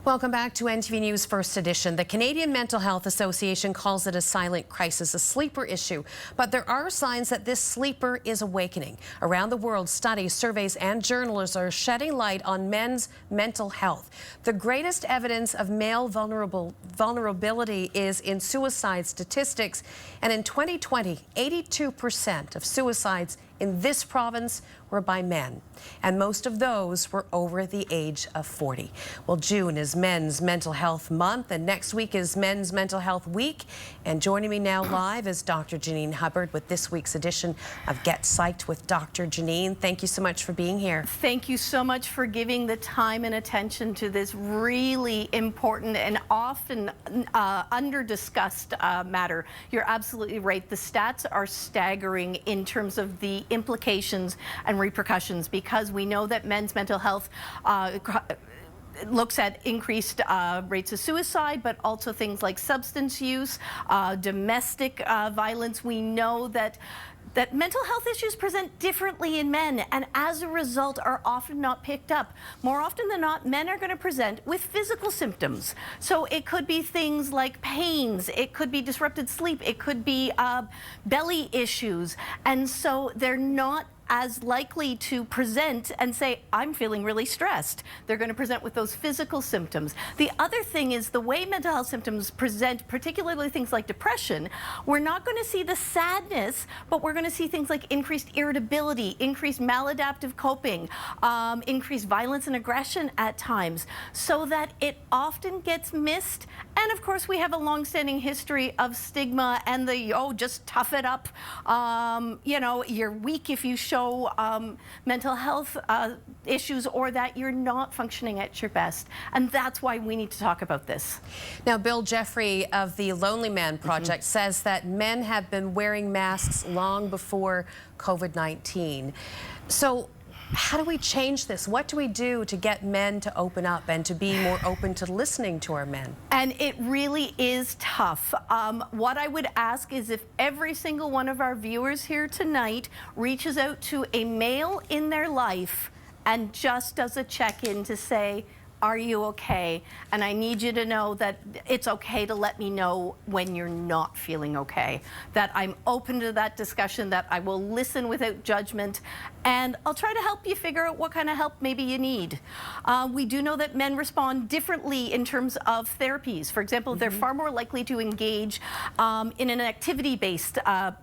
Welcome back to NTV News First Edition. The Canadian Mental Health Association calls it a silent crisis, a sleeper issue. But there are signs that this sleeper is awakening. Around the world, studies, surveys, and journalists are shedding light on men's mental health. The greatest evidence of male vulnerability is in suicide statistics. And in 2020, 82% of suicides in this province were by men, and most of those were over the age of 40. Well, June is Men's Mental Health Month, and next week is Men's Mental Health Week. And joining me now live is Dr. Janine Hubbard with this week's edition of Get Psyched with Dr. Janine. Thank you so much for being here. Thank you so much for giving the time and attention to this really important and often under-discussed matter. You're absolutely right. The stats are staggering in terms of the implications and repercussions, because we know that men's mental health looks at increased rates of suicide, but also things like substance use, domestic violence. We know that mental health issues present differently in men, and as a result are often not picked up. More often than not, men are going to present with physical symptoms. So it could be things like pains, it could be disrupted sleep, it could be belly issues, and so they're not as likely to present and say, I'm feeling really stressed. They're going to present with those physical symptoms. The other thing is the way mental health symptoms present, particularly things like depression, we're not going to see the sadness, but we're going to see things like increased irritability, increased maladaptive coping, increased violence and aggression at times, so that it often gets missed. And of course, we have a long-standing history of stigma and the, oh, just tough it up. You know, you're weak if you show mental health issues, or that you're not functioning at your best. And that's why we need to talk about this. Now, Bill Jeffrey of the Lonely Man Project says that men have been wearing masks long before COVID-19. So how do we change this? What do we do to get men to open up and to be more open to listening to our men? And it really is tough. What I would ask is if every single one of our viewers here tonight reaches out to a male in their life and just does a check-in to say, are you okay? And I need you to know that it's okay to let me know when you're not feeling okay. That I'm open to that discussion, that I will listen without judgment, and I'll try to help you figure out what kind of help maybe you need. We do know that men respond differently in terms of therapies. For example, they're far more likely to engage in an activity-based,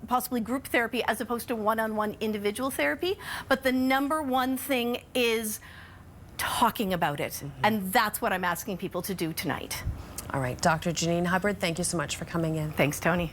possibly group therapy, as opposed to one-on-one individual therapy. But the number one thing is talking about it. And that's what I'm asking people to do tonight. All right, Dr. Janine Hubbard, thank you so much for coming in. Thanks, Tony.